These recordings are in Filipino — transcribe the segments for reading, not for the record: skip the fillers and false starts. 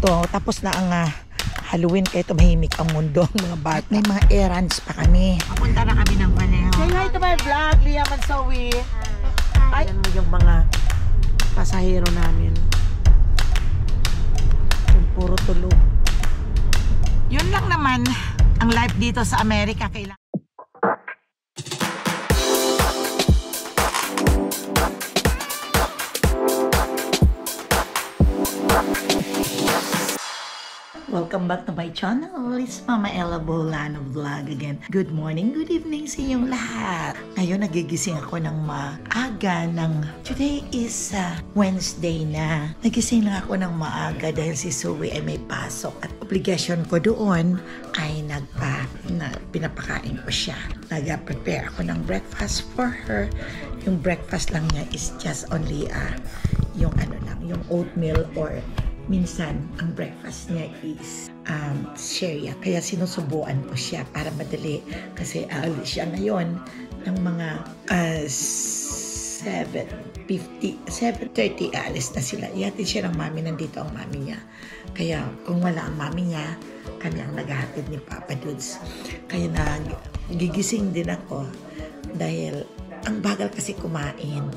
to. Tapos na ang Halloween, kaya tumahimik ang mundo. Mga bata. May mga errands pa kami. Papunta na kami ng Vallejo. Say hi to my vlog, Liam and Zoe. Ay, yan mo yung mga pasahero namin. Yung puro tulog. Yun lang naman ang life dito sa Amerika. Kailangan welcome back to my channel. It's Mama Ella Bolano Vlog again. Good morning, good evening sa inyong lahat. Ngayon nagigising ako ng maaga today is Wednesday na. Nagising lang ako ng maaga dahil si Zoe ay may pasok at obligasyon ko doon ay pinapakain ko siya. Nag-prepare ako ng breakfast for her. Yung breakfast lang niya is just only yung oatmeal or minsan, ang breakfast niya is cereal. Kaya sinusubuan ko siya para madali. Kasi aalis siya ngayon ng mga 7:30 aalis na sila. Ihatid siya ng mami. Nandito ang mami niya. Kaya kung wala ang mami niya, kami ang naghahatid ni Papa Dudes. Kaya gigising din ako dahil ang bagal kasi kumain.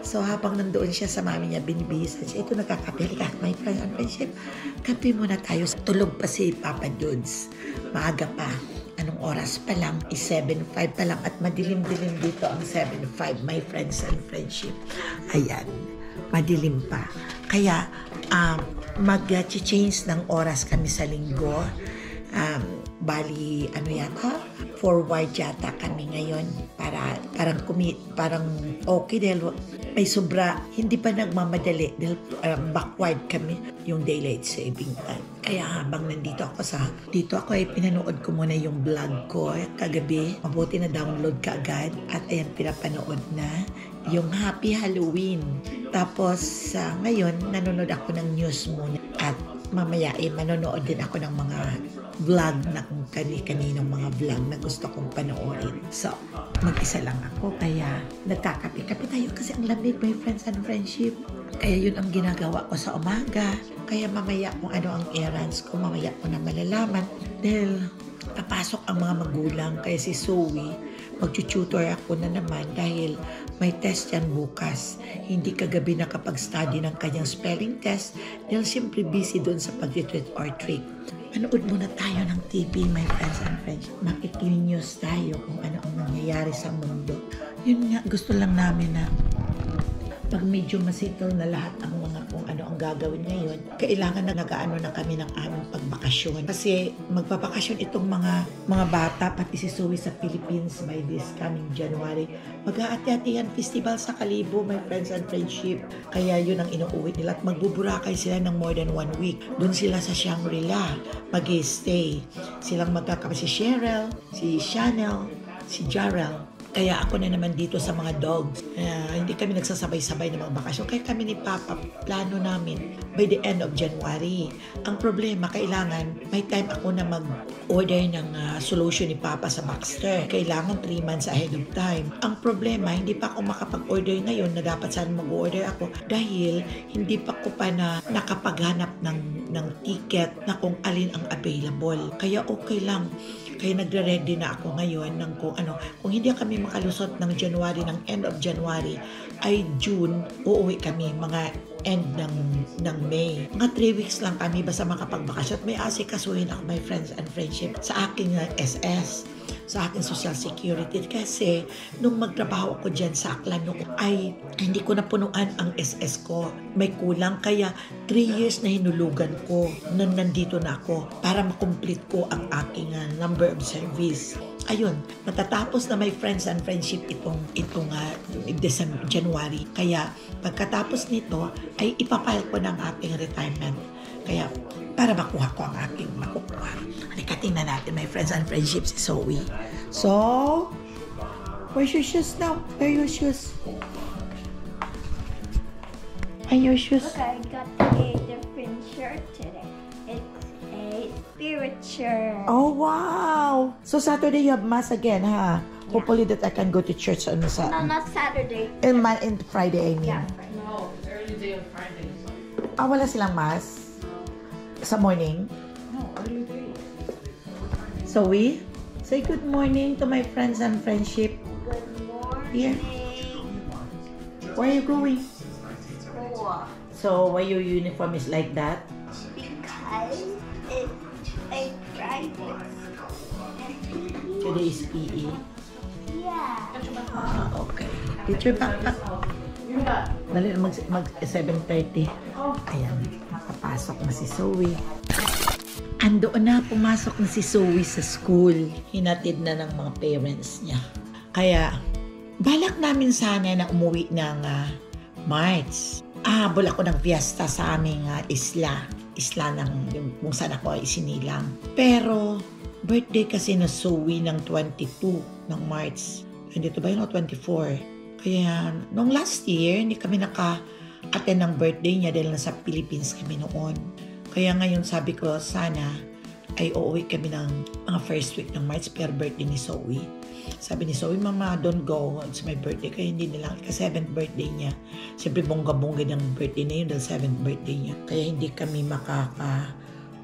So, habang nandoon siya sa mami niya, binibihisan siya. Ito, nagkakape. Halika, my friend and friendship. Kape muna tayo. Tulog pa si Papa Dudes. Maaga pa. Anong oras pa lang? 7:05 pa lang. At madilim-dilim dito ang 7:05, my friends and friendship. Ayan. Madilim pa. Kaya, mag-change ng oras kami sa linggo. Bali, forward yata kami ngayon parang okay dahil may sobra, hindi pa nagmamadali dahil backward kami yung daylight saving time. Kaya habang nandito ako ay pinanood ko muna yung vlog ko kagabi. Mabuti na download ka agad at ayan, pinapanood na yung Happy Halloween. Tapos ngayon nanonood ako ng news muna at mamaya manonood din ako ng mga vlog na kung kaninong mga vlog na gusto kong panoorin. So, mag-isa lang ako kaya nagkakape-kape tayo kasi ang lamig, my friends and friendship. Kaya yun ang ginagawa ko sa umaga. Kaya mamaya kung ano ang errands ko, mamaya ko na malalaman. Dahil papasok ang mga magulang. Kaya si Zoe, mag-tutor ako na naman dahil may test yan bukas. Hindi kagabi nakapag-study ng kanyang spelling test dahil siyempre busy doon sa pag-treat or trick. Manood muna tayo ng TV, my friends and friends. Makikinews tayo kung ano ang nangyayari sa mundo. Yun nga, gusto lang namin na pag medyo masettle na lahat ang mga kung ano ang gagawin ngayon, kailangan na nag-aano na kami ng aming pagbakasyon. Kasi magpapakasyon itong mga bata, pati si Zoe sa Philippines by this coming January. Mag-aati-atihan festival sa Kalibo, my friends and friendship. Kaya yun ang inuuwi nila at magbuburakay sila ng more than 1 week. Doon sila sa Shangri-La, mag-stay. Silang si Cheryl, si Chanel, si Jarrell. Kaya ako na naman dito sa mga dogs. Hindi kami nagsasabay-sabay ng mga bakasyon. Kaya kami ni Papa, plano namin by the end of January. Ang problema, kailangan may time ako na mag-order ng solution ni Papa sa Baxter. Kailangan 3 months ahead of time. Ang problema, hindi pa ako makapag-order ngayon na dapat sana mag-order ako dahil hindi pa ko pa nakapaghanap ng ticket na kung alin ang available. Kaya okay lang. Kaya nagre-ready na ako ngayon ng kung hindi kami makalusot ng January, ng end of January, ay June, uuwi kami, mga end ng May. Mga 3 weeks lang kami basta makapagbakasyon. May asikasuhin ako, my friends and friendship, sa aking SS, sa aking social security. Kasi nung magtrabaho ako dyan sa Aklan ay hindi ko napunuan ang SS ko. May kulang, kaya 3 years na hinulugan ko nung nandito na ako para makomplete ko ang aking number of service. Ayun, matatapos na my friends and friendship itong December, January. Kaya pagkatapos nito ay ipapile ko ng aking retirement. Kaya para makuha ko ang aking makukuha. Halika, tingnan natin my friends and friendship si Zoe. So, where's your shoes now? Where are your shoes? And your shoes? Look, I got a different shirt today. It's a spirit shirt. Oh, wow! So, Saturday you have mass again, ha? Yeah. Hopefully that I can go to church on No, not Saturday. In Friday, I mean. Yeah, Friday. No, it's early day on Friday. Wala silang mass? sa morning? No, early day. So we say good morning to my friends and friendship. Good morning. Here. Where are you going? School. So why your uniform is like that? Because it's a private. Today is PE. Yeah. Okay. Get your backpack. Dali na mag 7:30. Ayan, papasok na si Zoe. Andoon na, pumasok na si Zoe sa school. Hinatid na ng mga parents niya. Kaya, balak namin sana na umuwi ng March. Habol ako ng fiesta sa aming isla. Isla ng kung saan ako ay isinilang. Pero, birthday kasi na Zoe ng 22 ng March. Hindi to ba yun o 24? Kaya, nung last year, hindi kami naka-attend ng birthday niya dahil nasa Philippines kami noon. Kaya ngayon sabi ko, sana ay uuwi kami ng mga first week ng March per birthday ni Zoe. Sabi ni Zoe, Mama, don't go. It's my birthday. Kaya hindi nilang, kasi 7th birthday niya. Siyempre, bongga-bongga ng birthday na yun dahil 7th birthday niya. Kaya hindi kami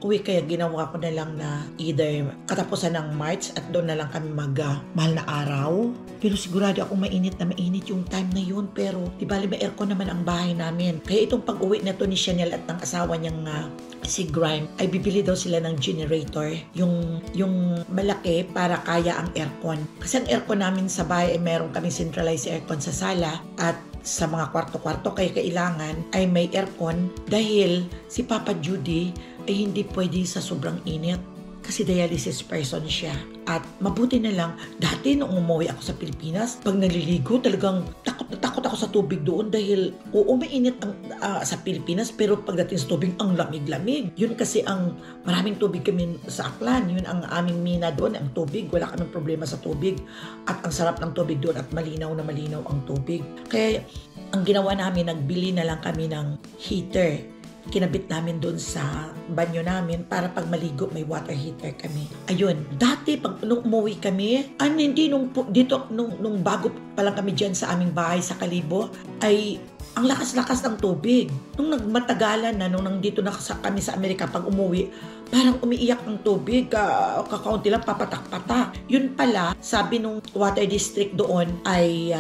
uwi, kaya ginawa ko na lang na either katapusan ng March at doon na lang kami mahal na araw. Pero sigurado akong mainit yung time na yun. Pero di bali may aircon naman ang bahay namin. Kaya itong pag-uwi na to ni Chanel at ng asawa niyang si Grime, ay bibili daw sila ng generator. Yung malaki para kaya ang aircon. Kasi ang aircon namin sa bahay ay meron kaming centralized aircon sa sala at sa mga kwarto-kwarto, kaya kailangan ay may aircon dahil si Papa Judy ay hindi pwede sa sobrang init kasi dialysis person siya. At mabuti na lang, dati nung umuwi ako sa Pilipinas, pag naliligo talagang takot na takot ako sa tubig doon dahil mainit ang, sa Pilipinas pero pagdating sa tubig, ang lamig-lamig. Yun kasi ang maraming tubig kami sa Aklan. Yun ang aming mina doon, ang tubig. Wala kaming problema sa tubig. At ang sarap ng tubig doon at malinaw na malinaw ang tubig. Kaya ang ginawa namin, nagbili na lang kami ng heater. Kinabit namin doon sa banyo namin para pag maligo may water heater kami. Ayun, dati pag nung umuwi kami, nung bago pa lang kami dyan sa aming bahay sa Kalibo, ay ang lakas-lakas ng tubig. Nung nagmatagalan na, nung nandito na kami sa Amerika, pag umuwi, parang umiiyak ng tubig, kakaunti lang papatak-patak. Yun pala, sabi nung water district doon ay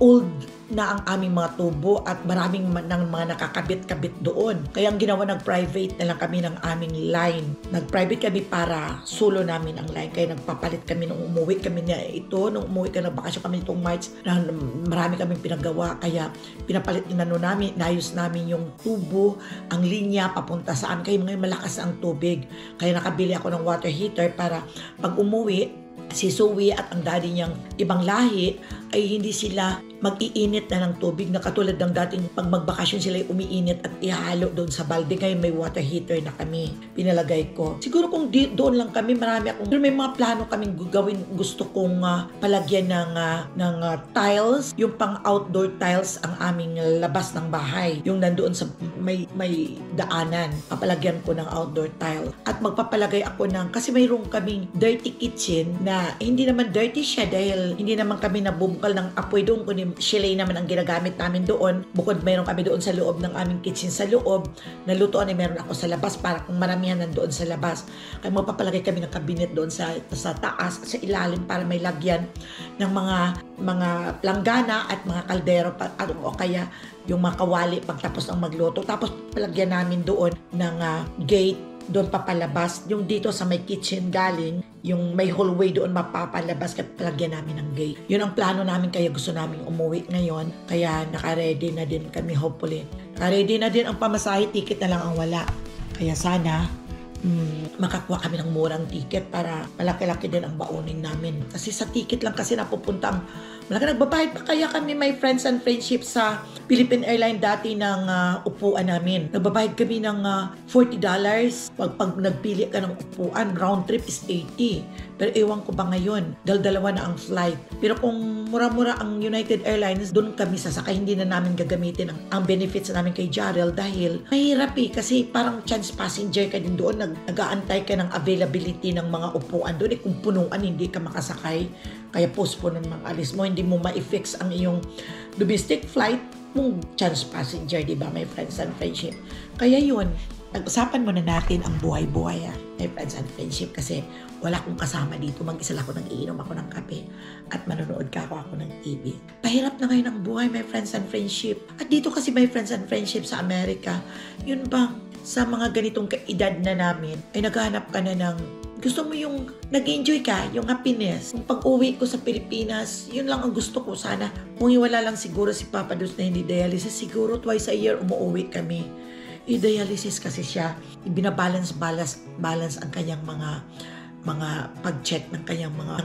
old na ang aming mga tubo at maraming ng mga nakakabit-kabit doon. Kaya ang ginawa, nag-private na lang kami ng aming line. Nag-private kami para solo namin ang line. Kaya nagpapalit kami nung umuwi kami na ito. Nung umuwi kami, nagbakasyon kami nitong March, na marami kaming pinagawa. Kaya pinapalit namin, naayos namin yung tubo, ang linya papunta sa amin. Kaya ngayon malakas ang tubig. Kaya nakabili ako ng water heater para pag umuwi, si Zoe at ang daddy niyang ibang lahi ay hindi sila mag-iinit na ng tubig na katulad ng dating pag magbakasyon sila ay umiinit at ihalo doon sa balde. Ngayon may water heater na kami. Pinalagay ko. Siguro kung doon lang kami, marami akong, pero may mga plano kaming gawin. Gusto kong palagyan ng tiles, yung pang outdoor tiles ang aming labas ng bahay. Yung nandoon sa may daanan. Papalagyan ko ng outdoor tile. At magpapalagay ako kasi mayroong kaming dirty kitchen na hindi naman dirty siya dahil hindi naman kami nabubukal ng apoy doon, kundi chalet naman ang ginagamit namin doon. Bukod mayroon kami doon sa loob ng aming kitchen sa loob, na lutoan ay meron ako sa labas para kung maramihan nandoon sa labas. Kaya magpapalagay kami ng cabinet doon sa taas, sa ilalim para may lagyan ng mga planggana at mga kaldero o kaya yung mga kawali pagtapos ng magluto. Tapos palagyan namin doon ng gate doon papalabas. Yung dito sa may kitchen galing, yung may hallway doon mapapalabas kaya palagyan namin ng gate. Yun ang plano namin, kaya gusto namin umuwi ngayon. Kaya naka-ready na din kami, hopefully. Naka-ready na din ang pamasahe, ticket na lang ang wala. Kaya sana makakuha kami ng murang ticket para malaki-laki din ang baunin namin. Kasi sa ticket lang kasi napupuntang malaki. Nagbabayad pa kaya kami, my friends and friendship, sa Philippine Airlines dati ng upuan namin. Nagbabayad kami ng $40. Pag nagpili ka ng upuan, round trip is 80. Pero ewan ko ba ngayon, dalawa na ang flight. Pero kung mura-mura ang United Airlines, doon kami sasakay. Hindi na namin gagamitin ang benefits namin kay Jarrell dahil mahirap kasi parang chance passenger ka din doon. Nag-aantay ka ng availability ng mga upuan doon. Kung punuan, hindi ka makasakay. Kaya postpone ng alis mo, hindi mo ma-fix ang iyong domestic flight mong chance passenger, di ba, my friends and friendship? Kaya yun, Pag-usapan muna natin ang buhay-buhay, my friends and friendship, kasi wala akong kasama dito. Mag-isa lang ako, nag-iinom ako ng kape at manonood ako ng TV. Pahirap na ngayon ang buhay, my friends and friendship. At dito kasi, my friends and friendship, sa Amerika, yun bang sa mga ganitong edad na namin ay naghahanap ka na ng gusto mo yung nag-enjoy ka, yung happiness. Kung pag-uwi ko sa Pilipinas, yun lang ang gusto ko. Sana kung wala lang siguro si Papa Dud's na hindi dialysis, siguro twice a year umuwi kami. I-dialysis kasi siya. Ibinabalance ang kanyang mga pag-check ng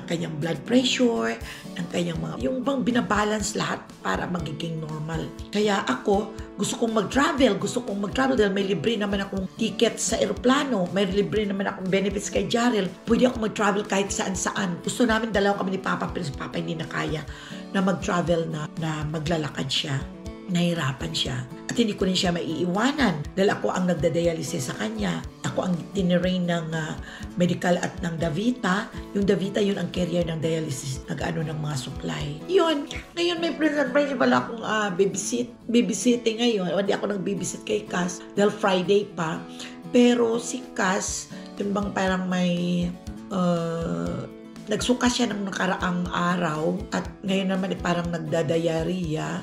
kanyang blood pressure, ng kanyang yung bang binabalance lahat para magiging normal. Kaya ako, gusto kong mag-travel dahil may libre naman akong ticket sa eroplano, may libre naman akong benefits kay Jarrell. Pwede ako mag-travel kahit saan-saan. Gusto namin dalawa kami ni Papa, pero si Papa hindi na kaya na mag-travel na maglalakad siya. Nahirapan siya. At hindi ko rin siya maiiwanan dahil ako ang nagda-dialysis sa kanya. Ako ang tinirain ng medical at ng Davita. Yung Davita, yun ang carrier ng dialysis, nag-ano ng mga supply. Yun. Ngayon may friends and friends, wala akong babysitting ngayon. Hindi ako nag-babysit kay Cass dahil Friday pa. Pero si Cass, yun bang parang may nagsuka siya ng nakaraang araw at ngayon naman parang nagda-diarrhea.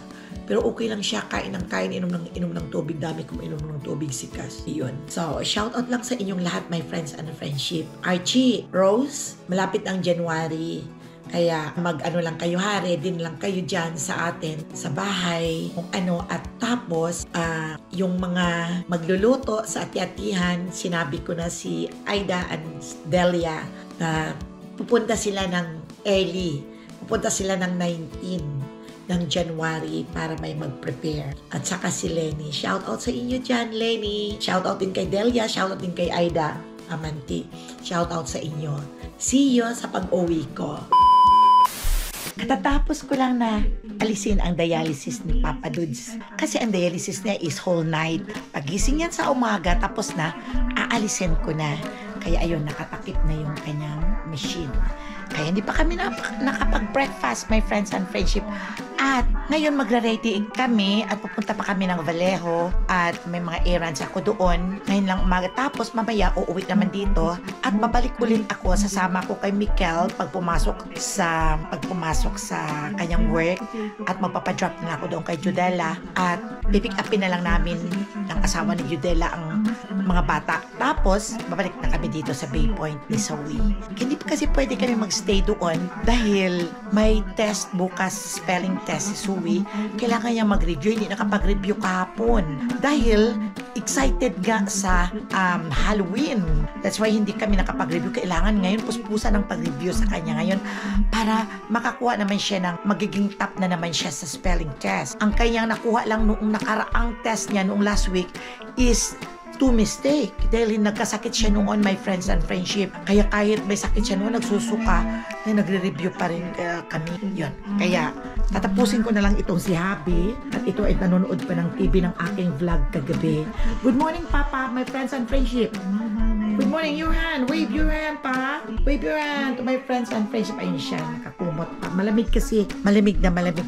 Pero okay lang siya, kain ng kain, inom ng tubig, dami kong inom ng tubig si Cass. Iyon. So, shout out lang sa inyong lahat, my friends and friendship. Archie, Rose, malapit ang January. Kaya mag-ano lang kayo, ready lang kayo dyan sa atin, sa bahay, kung ano. At tapos, yung mga magluluto sa ati-atihan, sinabi ko na si Aida and Delia na pupunta sila ng early. Pupunta sila ng 19 ng January para may mag-prepare. At saka si Lenny. Shout out sa inyo dyan, Lenny. Shout out din kay Delia. Shout out din kay Aida Amanti. Shout out sa inyo. See you sa pag-uwi ko. Katatapos ko lang na alisin ang dialysis ni Papa Dudes. Kasi ang dialysis niya is whole night. Pagising yan sa umaga, tapos na, aalisin ko na. Kaya ayun, nakatakip na yung kanyang machine. Kaya hindi pa kami nakapag-breakfast, my friends and friendship. At ngayon magre-ready kami at pupunta pa kami ng Vallejo at may mga errands ako doon. Ngayon lang umaga. Tapos mamaya uuwi naman dito at babalik ulit ako. Sasama ko kay Mikel pag pumasok sa kanyang work at magpapadrop na ako doon kay Judella at pipick upin na lang namin ng asawa ni Judella ang mga bata. Tapos babalik na kami dito sa Bay Point ni Zoe. Hindi pa kasi pwede kami magstay doon dahil may test bukas, spelling test si Zoe. Kailangan niya mag-review. Hindi nakapag-review kahapon dahil excited nga sa Halloween. That's why hindi kami nakapag-review. Kailangan ngayon puspusan ng pag-review sa kanya ngayon para makakuha naman siya ng magiging top na naman siya sa spelling test. Ang kanyang nakuha lang noong nakaraang test niya noong last week is 2 mistake dahil nagkasakit siya noon, my friends and friendship. Kaya kahit may sakit siya noon, nagsusuka, ay nagre-review pa rin kami. Yun. Kaya tatapusin ko na lang itong si Habi at ito ay nanonood pa ng TV ng aking vlog kagabi. Good morning, Papa, my friends and friendship. Good morning, your hand. Wave your hand, pa. Wave your hand to my friends and friendship. Ayun siya, nakakumot pa. Malamig kasi. Malamig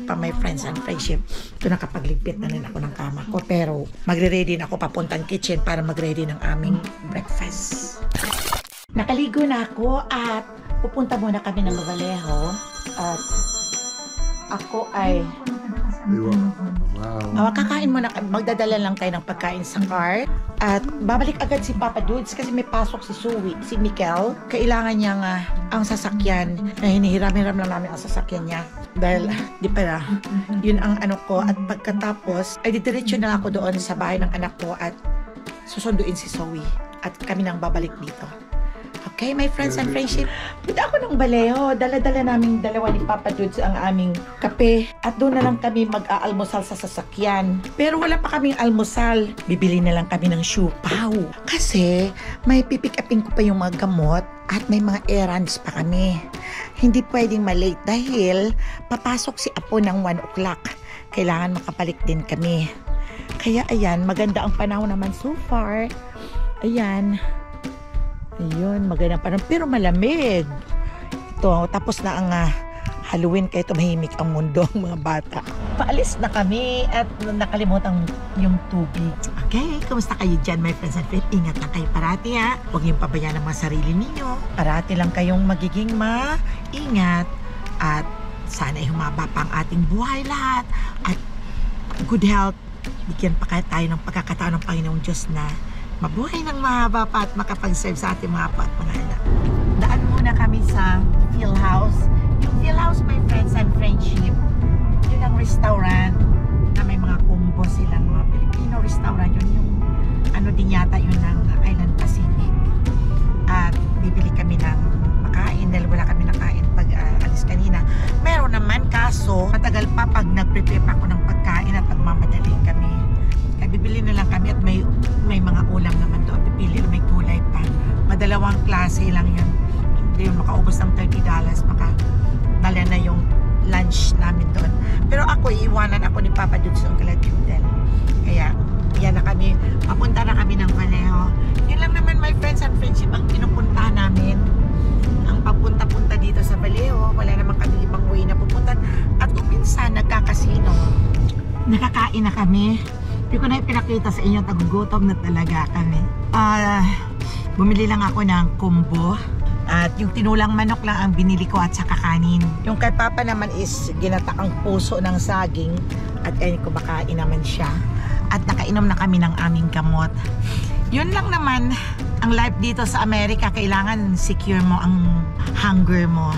pa, my friends and friendship. Ito nakapagligpit na rin ako ng kama ko. Pero magre-ready na ako papuntang kitchen para mag-ready ng aming breakfast. Nakaligo na ako at pupunta muna kami ng Vallejo. At ako ay kakain muna, magdadala lang tayo ng pagkain sa car at babalik agad si Papa Dudes kasi may pasok si Zoe, si Mikel. Kailangan niya ang sasakyan na hinihiram-hiram lang namin ang sasakyan niya dahil di pa na yun ang ano ko. At pagkatapos ay didiretso na ako doon sa bahay ng anak ko at susunduin si Zoe at kami nang babalik dito. Okay, my friends and friendship. Punta ako ng Vallejo. Dala-dala naming dalawa ni Papa Dudes ang aming kape. At doon na lang kami mag-aalmusal sa sasakyan. Pero wala pa kaming almusal. Bibili na lang kami ng siupaw. Kasi may pipick upin ko pa yung mga gamot at may mga errands pa kami. Hindi pwedeng malate dahil papasok si Apo ng 1 o'clock. Kailangan makabalik din kami. Kaya ayan, maganda ang panahon naman so far. Ayan. Ayun, maganda pa rin. Pero malamig. Ito, tapos na ang Halloween, kaya tumahimik ang mundo, mga bata. Paalis na kami at nakalimutan yung tubig. Okay, kumusta kayo dyan, my friends and friends? Ingat lang kayo parati, ha. Huwag niyong pabayaan ang mga sarili ninyo. Parati lang kayong magiging maingat. At sana ay humaba pa ang ating buhay lahat. At good health. Bigyan pa kaya tayo ng pagkakataon ng Panginoong Diyos na mabuhay ng mahaba pa at makapag-serve sa ating mga apo at mga anak. Daan muna kami sa Philhouse. Yung Philhouse, my friends and friendship, yun ang restaurant na may mga combo silang mga Filipino restaurant. Yun yung ano din yata yun ng Island Pacific. At bibili kami ng makain dahil wala kami nakain pag alis kanina. Meron naman, kaso matagal pa pag nag-prepare pa ako ng pagkain at magmamadali kami. Kaya bibili na lang kami at may mga ulam naman doon. Pipili, may gulay pa. Madalawang klase lang yun. Hindi yun makaubos ng $30. Makadala na yung lunch namin doon. Pero ako, iiwanan ako ni Papa Judson kala Judel. Kaya, yan na kami. Papunta na kami ng Vallejo. Yun lang naman, my friends and friendship, ang pinupunta namin. Ang pagpunta-punta dito sa Vallejo, wala naman kami ibang way na pupunta. At kung minsan, nagkakasino, nakakain na kami. Hindi ko na ipinakita sa inyo, tagugutom na talaga kami. Bumili lang ako ng combo. At yung tinulang manok lang ang binili ko at saka kanin. Yung kay Papa naman is ginataang puso ng saging. At ayun ko makain naman siya. At nakainom na kami ng aming gamot. Yun lang naman, ang life dito sa Amerika, kailangan secure mo ang hunger mo.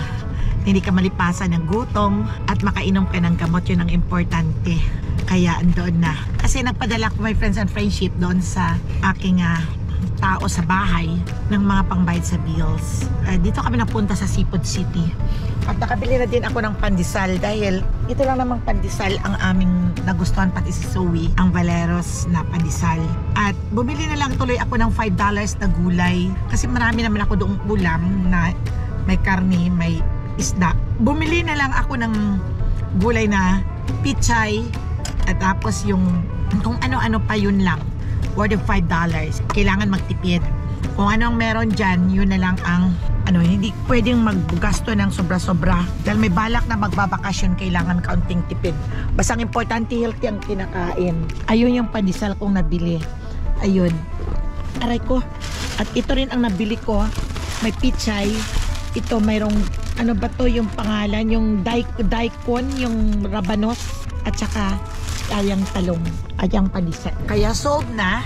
Hindi ka malipasan ng gutom at makainom ka ng gamot, yun ang importante. Kaya andoon na. Kasi nagpadala ko, my friends and friendship, doon sa aking tao sa bahay ng mga pangbayad sa bills. Dito kami napunta sa Seafood City. At nakabili na din ako ng pandesal dahil ito lang namang pandesal ang aming nagustuhan, pati si Zoe, ang Valeros na pandesal. At bumili na lang tuloy ako ng $5 na gulay kasi marami naman ako doong ulam na may karni, may isda. Bumili na lang ako ng gulay na pichay at tapos yung kung ano-ano pa, yun lang, worth of $5. Kailangan magtipid. Kung ano ang meron dyan, yun na lang ang hindi pwedeng maggasto ng sobra-sobra dahil may balak na magbabakasyon, kailangan kaunting tipid. Basta ang importante, healthy ang kinakain. Ayun yung pandesal kong nabili. Ayun, aray ko. At ito rin ang nabili ko, may pichay. Ito mayroong ano ba to yung pangalan, yung daikon, yung rabanos, at saka ayang talong, ayang pandesal. Kaya sold na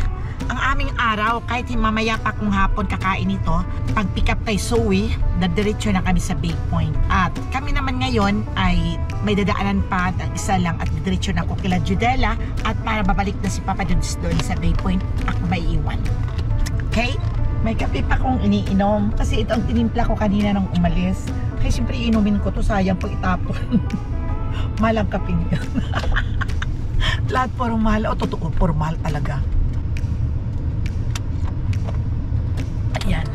ang aming araw. Kahit mamaya pa kung hapon kakain ito, pag pick up kay Zoe, dadiretso na kami sa Bay Point. At kami naman ngayon ay may dadaanan pa, isa lang, at dadiretso na ako kila Judela. At para babalik na si Papa Dudes doon sa Bay Point, ako may iwan. Okay? May kape pa kong iniinom kasi ito ang tinimpla ko kanina nung umalis. Kaya siyempre inumin ko to, sayang pag itapon. Malang kape niya. Lahat puro mahal. O totoo, puro mahal talaga. Ayan.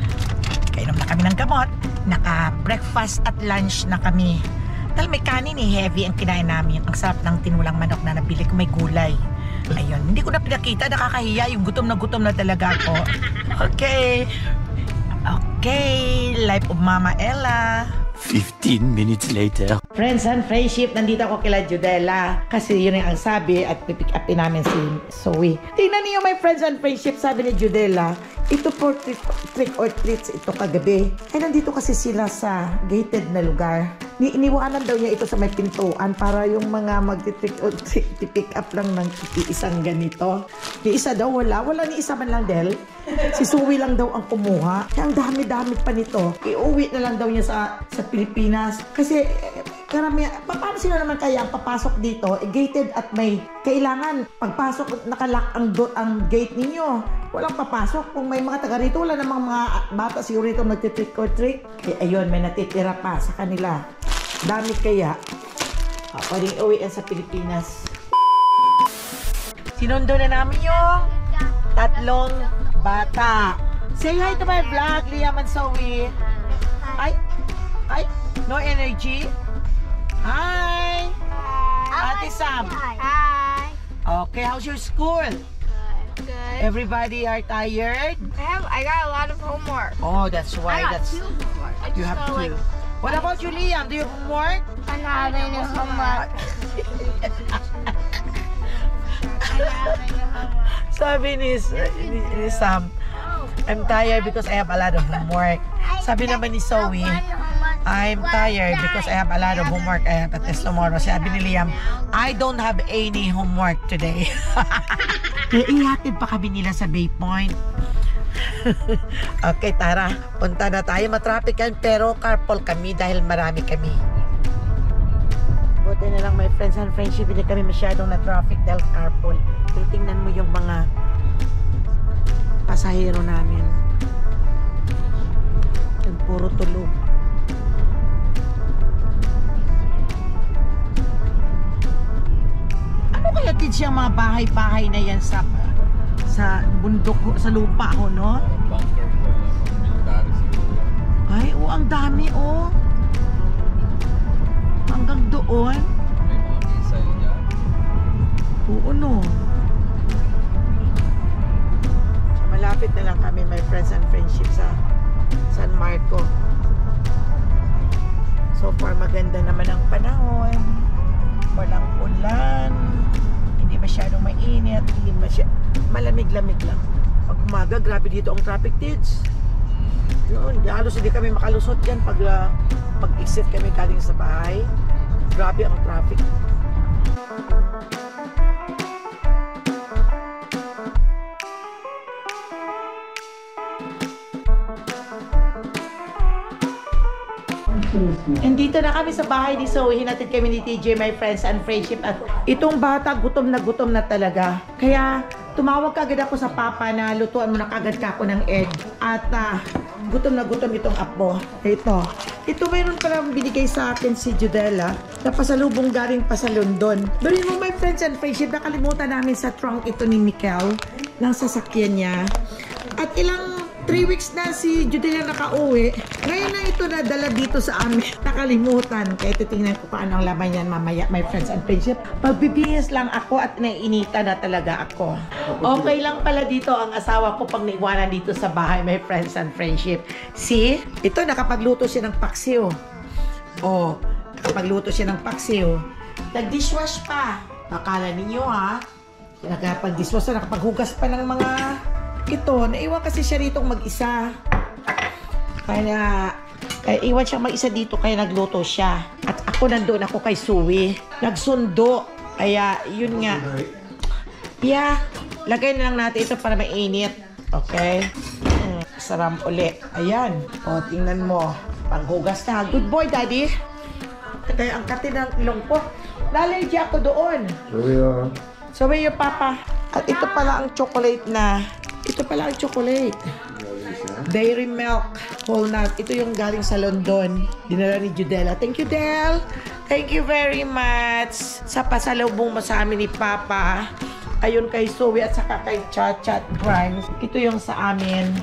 Kainom na kami ng gamot. Naka-breakfast at lunch na kami. Dahil may kanin heavy ang kinain namin. Ang sarap ng tinulang manok na nabili ko, may gulay. Ayun, hindi ko na pinakita, nakakahiya. Yung gutom na talaga ako. Okay. Okay, life of Mama Ella. 15 minutes later. Friends and friendship, nandito ako kila Judela. Kasi yun ang sabi at pipick upin namin si Zoe. Tingnan niyo, my friends and friendship, sabi ni Judela, ito for trick or treats ito kagabi. Ay nandito kasi sila sa gated na lugar. Iniwanan daw niya ito sa may pintuan para yung mga magti-trick or treat, pick up lang ng isang ganito. Yung isa daw wala ni isa man lang Del. Si Zoe lang daw ang kumuha. Kaya ang dami-dami pa nito. Iuwi na lang daw niya sa Pilipinas. Kasi karami, paano sila naman kaya ang papasok dito? Gated at may kailangan pagpasok nakalock ang gate ninyo. Walang papasok. Kung may mga taga rito, wala namang mga bata siguro rito magti-trick or treat. Kaya ayun, may natitira pa sa kanila. Dami kaya. Pwedeng uwian sa Pilipinas. Sinundo na namin yung tatlong bata. Say hi to my vlog, Liam and Zoe. Ay, no energy. Hi. Ate Sam. Hi. Okay, how's your school? Good. Everybody are tired? I got a lot of homework. Oh, that's why. That's homework. you have to. What about you, Liam? Do you have homework? I'm having a homework. Sabi ni Sam, I'm tired because I have a lot of homework. Sabi naman ni Zoe, I'm tired because I have a lot of homework. I have a test tomorrow. Sabi ni Liam, I don't have any homework today. Ihatid pa kami nila sa Bay Point. Okay, tara. Punta na tayo. Matraffic yan, pero carpool kami dahil marami kami. Buti na lang, my friends and friendship, hindi kami masyadong na traffic dahil carpool. Titingnan mo yung mga pasahero namin. Yung puro tulog. Ano kaya kids yung mga bahay-bahay na yan sa bundok, sa lupa ho, no? Bunker po, pang military siguro. Ay, ang dami, hanggang doon. May mga missile dyan. Oo, no. Malapit na lang kami, my friends and friendship, sa San Marco. So far, maganda naman ang panahon. Walang ulan. Hindi masyadong mainit. Hindi malamig-lamig lang. Pag umaga, grabe dito ang traffic, kids. Yun, halos hindi kami makalusot yan pag exit kami galing sa bahay. Grabe ang traffic. And dito na kami sa bahay ni Zoe. Hinatid kami ni TJ, my friends and friendship. At itong bata, gutom na talaga. Kaya tumawag kagad ako sa papa na lutuan mo na kagad ka ako ng egg. At gutom na gutom itong apo. Ito mayroon palang binigay sa akin si Judella na pasalubong galing pa sa London. Doon mo, my friends and friendship, nakalimutan namin sa trunk ito ni Mikel ng sasakyan niya. At 3 weeks na si Judella nakauwi. Ngayon na ito nadala dito sa amin. Nakalimutan. Kaya titingnan ko paano ang laman yan mamaya, my friends and friendship. Pagbibihis lang ako at naiinita na talaga ako. Okay lang pala dito ang asawa ko pag naiwanan dito sa bahay, my friends and friendship. See? Ito, nakapagluto siya ng paksiw. Nakapagluto siya ng paksiw. Nag-dishwash pa. Akala ninyo, ha? Nakapag-dishwash na, nakapaghugas pa ng mga ito. Naiwan kasi siya rito mag-isa. Kaya iwan siya mag-isa dito, kaya nagluto siya. At ako nandun ako kay Zoe. Nagsundo. Kaya yun nga. Yeah. Lagay na lang natin ito para mainit. Okay? Saram uli. Ayan. Tingnan mo. Panghugas na. Good boy, daddy. Kaya ang kati ng ilong ko. Nalergy ako doon. Zoe, yung papa. At ito pala ang chocolate na. Ito pala ang chocolate. Dairy Milk Whole Nut. Ito yung galing sa London. Dinala ni Judella. Thank you, Del. Thank you very much sa pasalubong mo sa amin ni Papa. Ayun kay Zoe at saka kay Chat Grimes. Ito yung sa amin.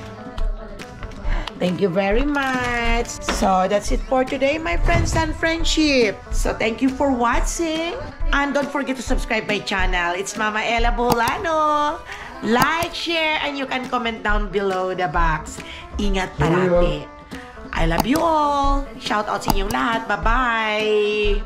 Thank you very much. So, that's it for today, my friends and friendship. So, thank you for watching. And don't forget to subscribe my channel. It's Mama Ella Bolano. Like, share, and you can comment down below the box. Ingat parati. I love you all. Shout out sa inyong lahat. Bye-bye.